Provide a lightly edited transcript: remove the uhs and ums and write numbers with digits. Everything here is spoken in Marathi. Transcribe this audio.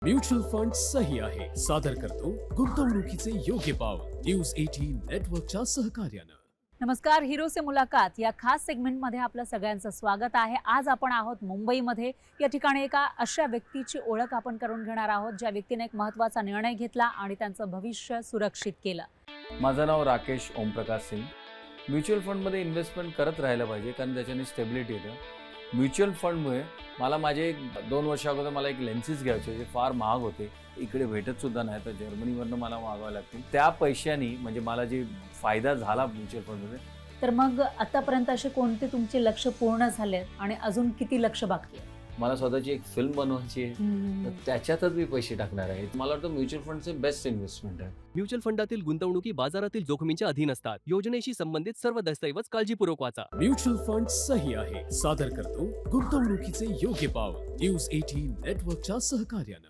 म्युच्युअल फंड सही आहे सादर करतो गुंतवणुकीचे योग्य पाऊल न्यूज 18 नेटवर्कच्या सहकार्यानं. नमस्कार, हिरो से मुलाकात या खास सेगमेंटमध्ये आपलं सगळ्यांचं स्वागत आहे. आज आपण आहोत मुंबईमध्ये. या ठिकाणी एका अशा व्यक्तीची ओळख आपण करून घेणार आहोत ज्या व्यक्तीने एक महत्त्वाचा निर्णय घेतला आणि त्यांचं भविष्य सुरक्षित केलं. माझं नाव राकेश ओमप्रकाश सिंग. म्युच्युअल फंडमध्ये इन्व्हेस्टमेंट करत राहायला पाहिजे कारण त्याच्याने स्टेबिलिटी येतं. म्युच्युअल फंडमुळे मला माझे 2 वर्षा अगोदर मला एक लेन्सेस घ्यायचे जे फार महाग होते, इकडे भेटतसुद्धा नाही, तर जर्मनीवरनं मला मागवावे लागतील. त्या पैशानी म्हणजे मला जे फायदा झाला म्युच्युअल फंडमध्ये. तर मग आतापर्यंत असे कोणते तुमचे लक्ष पूर्ण झाले आणि अजून किती लक्ष बाकी आहे? मला स्वतःची एक फिल्म बनवायची आहे, तर त्याच्यातच मी पैसे टाकणार आहे. मला वाटतं म्युच्युअल फंडचे बेस्ट इन्व्हेस्टमेंट आहे. म्युच्युअल फंडातील गुंतवणुकी बाजारातील जोखमींच्या अधीन असतात. योजनेशी संबंधित सर्व दस्तऐवज काळजीपूर्वक वाचा. म्युच्युअल फंड सही आहे सादर करतो गुंतवणुकीचे योग्य पाऊल न्यूज 18 नेटवर्कच्या सहकार्यानं.